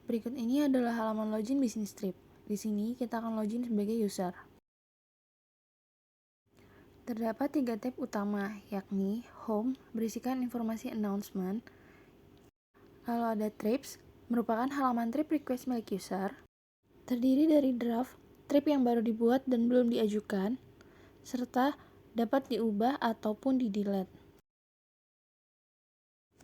Berikut ini adalah halaman login bisnis trip. Di sini kita akan login sebagai user. Terdapat 3 tab utama, yakni Home, berisikan informasi announcement. Lalu ada Trips, merupakan halaman trip request milik user. Terdiri dari draft, trip yang baru dibuat dan belum diajukan, serta dapat diubah ataupun di-delete.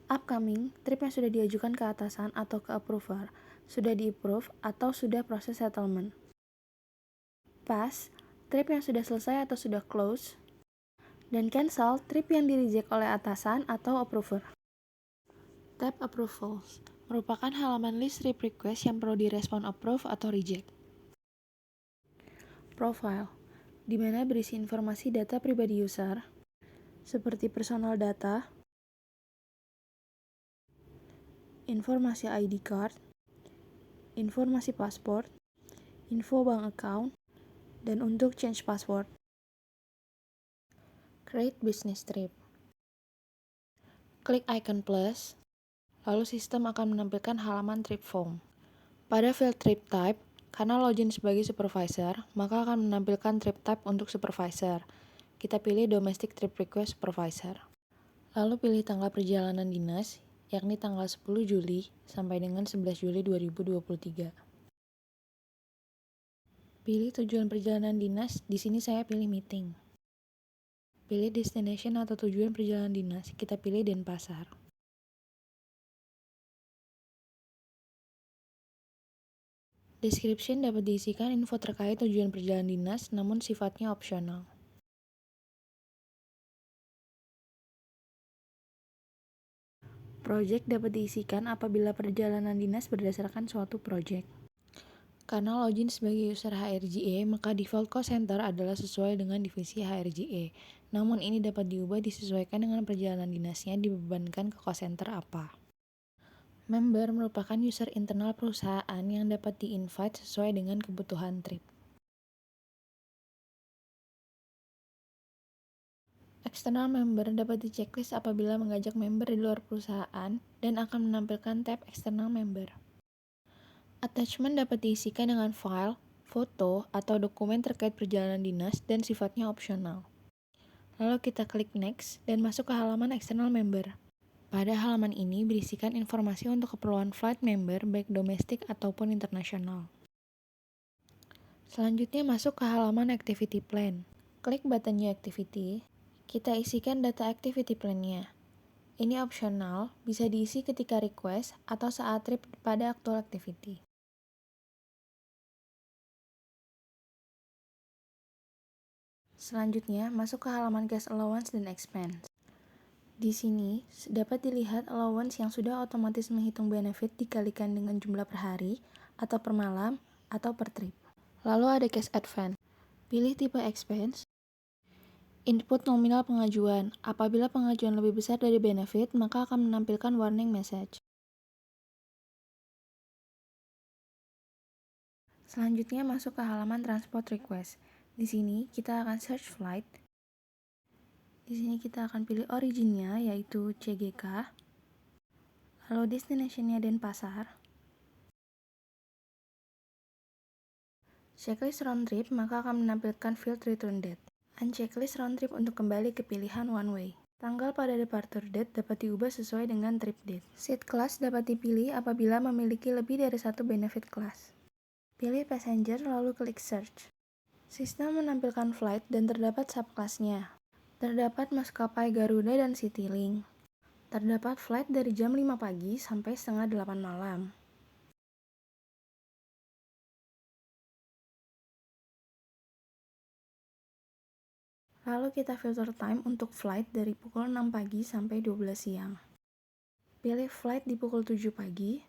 Upcoming, trip yang sudah diajukan ke atasan atau ke approver, sudah di-approve atau sudah proses settlement. Past, trip yang sudah selesai atau sudah close. Dan cancel, trip yang di-reject oleh atasan atau approver. Tab Approvals, merupakan halaman list trip request yang perlu direspon approve atau reject. Profile, di mana berisi informasi data pribadi user, seperti personal data, informasi ID card, informasi pasport, info bank account, dan untuk change password. Create business trip. Klik icon plus, lalu sistem akan menampilkan halaman trip form. Pada field trip type, karena login sebagai supervisor, maka akan menampilkan trip type untuk supervisor. Kita pilih domestic trip request supervisor. Lalu pilih tanggal perjalanan dinas, yakni tanggal 10 Juli sampai dengan 11 Juli 2023. Pilih tujuan perjalanan dinas, di sini saya pilih meeting. Pilih destination atau tujuan perjalanan dinas, kita pilih Denpasar. Description dapat diisikan info terkait tujuan perjalanan dinas, namun sifatnya opsional. Project dapat diisikan apabila perjalanan dinas berdasarkan suatu project. Karena login sebagai user HRGE, maka default cost center adalah sesuai dengan divisi HRGE. Namun ini dapat diubah disesuaikan dengan perjalanan dinasnya dibebankan ke cost center apa. Member merupakan user internal perusahaan yang dapat di-invite sesuai dengan kebutuhan trip. External member dapat di-checklist apabila mengajak member di luar perusahaan dan akan menampilkan tab external member. Attachment dapat diisikan dengan file, foto, atau dokumen terkait perjalanan dinas dan sifatnya opsional. Lalu kita klik next dan masuk ke halaman external member. Pada halaman ini berisikan informasi untuk keperluan flight member baik domestik ataupun internasional. Selanjutnya masuk ke halaman activity plan. Klik button new activity. Kita isikan data activity plan-nya. Ini opsional, bisa diisi ketika request atau saat trip pada actual activity. Selanjutnya, masuk ke halaman cash allowance dan expense. Di sini, dapat dilihat allowance yang sudah otomatis menghitung benefit dikalikan dengan jumlah per hari, atau per malam, atau per trip. Lalu ada cash advance. Pilih tipe expense. Input nominal pengajuan. Apabila pengajuan lebih besar dari benefit, maka akan menampilkan warning message. Selanjutnya masuk ke halaman transport request. Di sini kita akan search flight. Di sini kita akan pilih originnya, yaitu CGK. Lalu destination-nya Denpasar. Checklist round trip, maka akan menampilkan field return date. Unchecklist round trip untuk kembali ke pilihan one way. Tanggal pada departure date dapat diubah sesuai dengan trip date. Seat class dapat dipilih apabila memiliki lebih dari satu benefit class. Pilih passenger lalu klik search. Sistem menampilkan flight dan terdapat subclass-nya. Terdapat maskapai Garuda dan Citylink. Terdapat flight dari jam 5 pagi sampai setengah 8 malam. Lalu kita filter time untuk flight dari pukul 6 pagi sampai 12 siang. Pilih flight di pukul 7 pagi.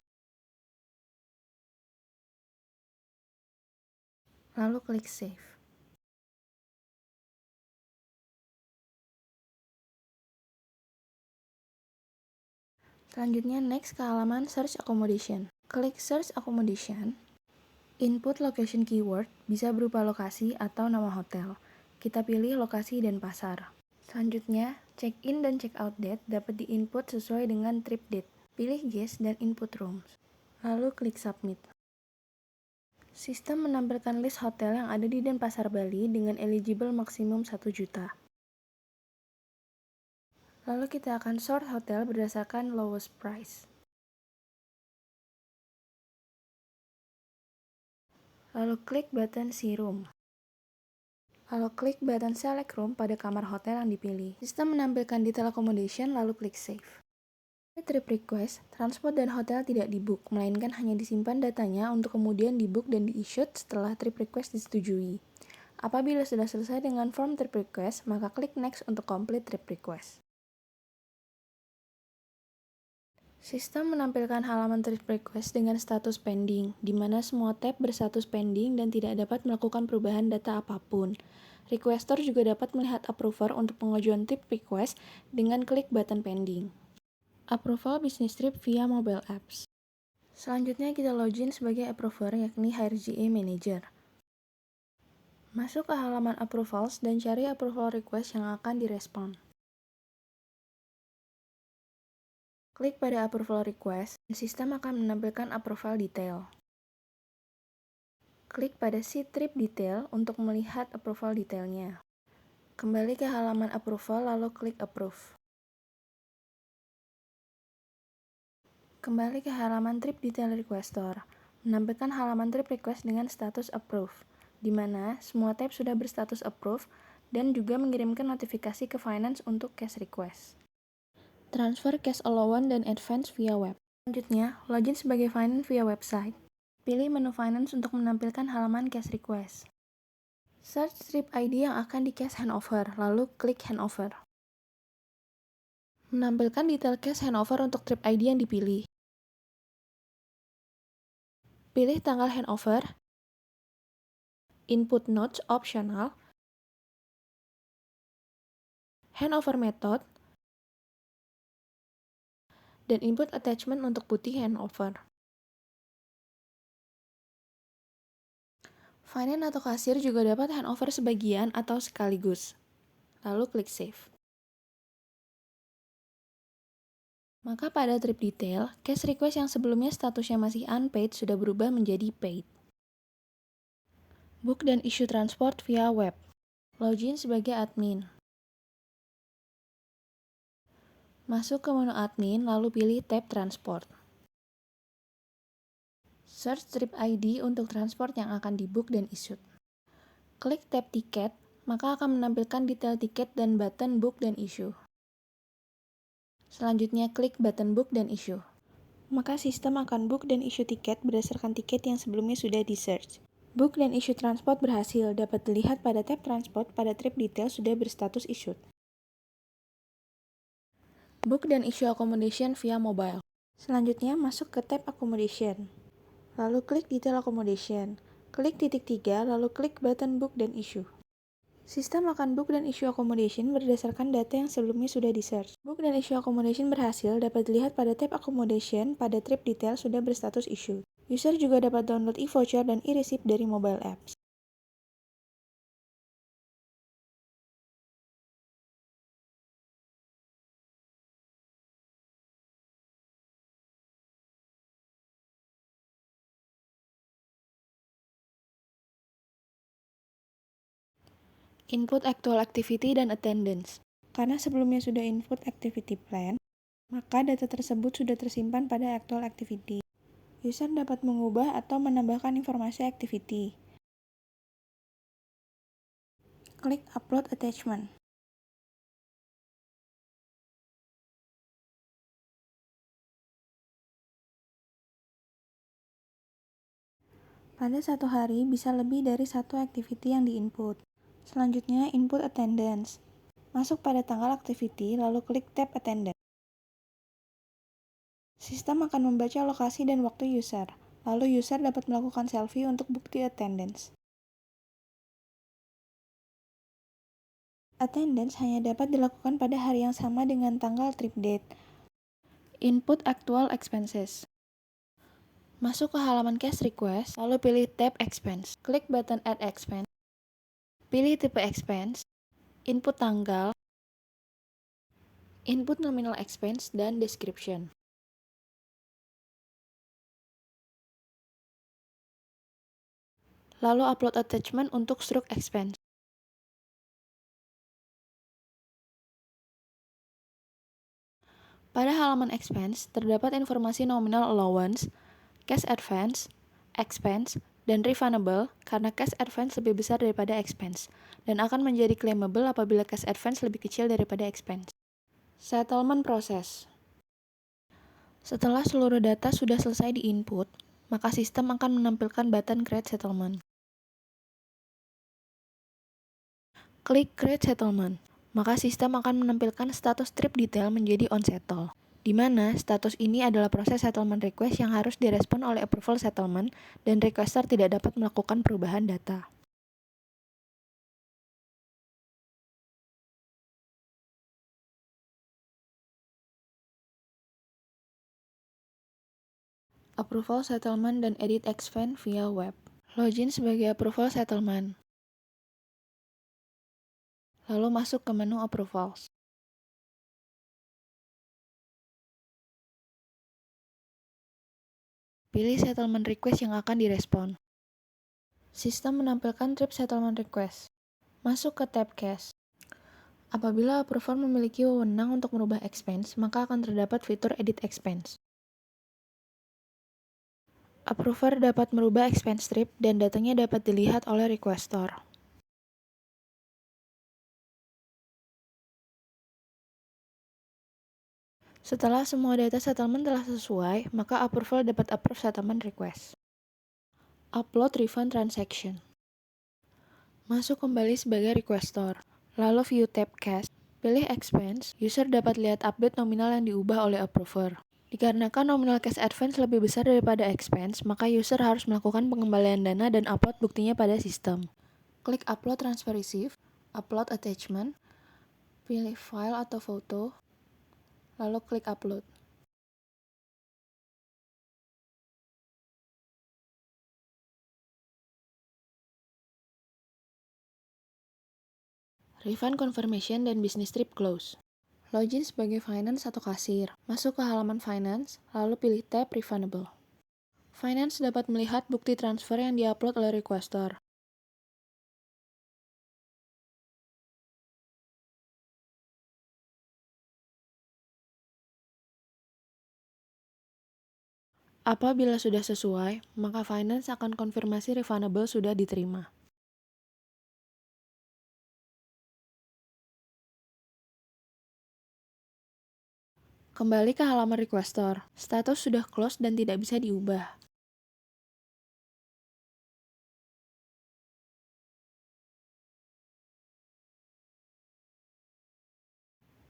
Lalu klik save. Selanjutnya next ke halaman search accommodation. Klik search accommodation. Input location keyword bisa berupa lokasi atau nama hotel. Kita pilih lokasi Denpasar. Selanjutnya, check-in dan check-out date dapat diinput sesuai dengan trip date. Pilih guest dan input rooms. lalu klik Submit. Sistem menampilkan list hotel yang ada di Denpasar, Bali dengan eligible maksimum 1 juta. Lalu kita akan sort hotel berdasarkan lowest price. Lalu klik button See Room. Lalu klik button Select Room pada kamar hotel yang dipilih. Sistem menampilkan detail accommodation, lalu klik Save. Trip request, transport dan hotel tidak di-book, melainkan hanya disimpan datanya untuk kemudian di-book dan di-issued setelah trip request disetujui. Apabila sudah selesai dengan form trip request, maka klik Next untuk complete trip request. Sistem menampilkan halaman trip request dengan status pending, di mana semua tab berstatus pending dan tidak dapat melakukan perubahan data apapun. Requester juga dapat melihat approver untuk pengajuan trip request dengan klik button pending. Approval business trip via mobile apps. Selanjutnya kita login sebagai approver, yakni HRGA Manager. Masuk ke halaman approvals dan cari approval request yang akan direspon. Klik pada approval request, dan sistem akan menampilkan approval detail. Klik pada See Trip Detail untuk melihat approval detailnya. Kembali ke halaman approval lalu klik Approve. Kembali ke halaman Trip Detail Requester, menampilkan halaman trip request dengan status Approve, di mana semua tab sudah berstatus Approve dan juga mengirimkan notifikasi ke Finance untuk cash request. Transfer cash allowance dan advance via web. Selanjutnya, login sebagai Finance via website. Pilih menu Finance untuk menampilkan halaman cash request. Search trip ID yang akan di cash handover, lalu klik Handover. Menampilkan detail cash handover untuk trip ID yang dipilih. Pilih tanggal handover, input notes optional, handover method, dan input attachment untuk putih handover. Finance atau kasir juga dapat handover sebagian atau sekaligus. Lalu klik Save. Maka pada trip detail, cash request yang sebelumnya statusnya masih unpaid sudah berubah menjadi paid. Book dan issue transport via web. Login sebagai admin. Masuk ke menu admin, lalu pilih tab transport. Search trip ID untuk transport yang akan di-book dan issued. Klik tab tiket, maka akan menampilkan detail tiket dan button book dan issue. Selanjutnya klik button book dan issue. Maka sistem akan book dan issue tiket berdasarkan tiket yang sebelumnya sudah di-search. Book dan issue transport berhasil, dapat dilihat pada tab transport pada trip detail sudah berstatus issued. Book dan issue accommodation via mobile. Selanjutnya masuk ke tab accommodation. Lalu klik detail accommodation. Klik titik 3, lalu klik button book dan issue. Sistem akan book dan issue accommodation berdasarkan data yang sebelumnya sudah di-search. Book dan issue accommodation berhasil dapat dilihat pada tab accommodation pada trip detail sudah berstatus issue. User juga dapat download e-voucher dan e-receipt dari mobile apps. Input actual activity dan attendance. Karena sebelumnya sudah input activity plan, maka data tersebut sudah tersimpan pada actual activity. User dapat mengubah atau menambahkan informasi activity. Klik Upload Attachment. Pada satu hari bisa lebih dari satu activity yang diinput. Selanjutnya, input attendance. Masuk pada tanggal activity, lalu klik tab attendance. Sistem akan membaca lokasi dan waktu user, lalu user dapat melakukan selfie untuk bukti attendance. Attendance hanya dapat dilakukan pada hari yang sama dengan tanggal trip date. Input actual expenses. Masuk ke halaman cash request, lalu pilih tab expense. Klik button add expense. Pilih tipe expense, input tanggal, input nominal expense, dan description. lalu upload attachment untuk struk expense. Pada halaman expense, terdapat informasi nominal allowance, cash advance, expense, dan refundable karena cash advance lebih besar daripada expense, dan akan menjadi claimable apabila cash advance lebih kecil daripada expense. Settlement process. Setelah seluruh data sudah selesai di-input, maka sistem akan menampilkan button Create Settlement. Klik Create Settlement, maka sistem akan menampilkan status trip detail menjadi onSettle, di mana status ini adalah proses settlement request yang harus direspon oleh approval settlement dan requester tidak dapat melakukan perubahan data. Approval settlement dan edit expense via web. Login sebagai approval settlement. Lalu masuk ke menu approvals. Pilih settlement request yang akan direspon. Sistem menampilkan trip settlement request. Masuk ke tab cash. Apabila approver memiliki wewenang untuk merubah expense, maka akan terdapat fitur edit expense. Approver dapat merubah expense strip dan datanya dapat dilihat oleh requestor. Setelah semua data settlement telah sesuai, maka approval dapat approve settlement request. Upload refund transaction. Masuk kembali sebagai requestor. Lalu view tab cash. Pilih expense, user dapat lihat update nominal yang diubah oleh approver. Dikarenakan nominal cash advance lebih besar daripada expense, maka user harus melakukan pengembalian dana dan upload buktinya pada sistem. Klik upload transfer receipt, upload attachment, pilih file atau foto, lalu klik upload. Refund confirmation dan business trip close. Login sebagai finance atau kasir. Masuk ke halaman finance, lalu pilih tab refundable. Finance dapat melihat bukti transfer yang diupload oleh requestor. Apabila sudah sesuai, maka finance akan konfirmasi refundable sudah diterima. Kembali ke halaman requestor. Status sudah close dan tidak bisa diubah.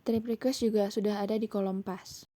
Trip request juga sudah ada di kolom pas.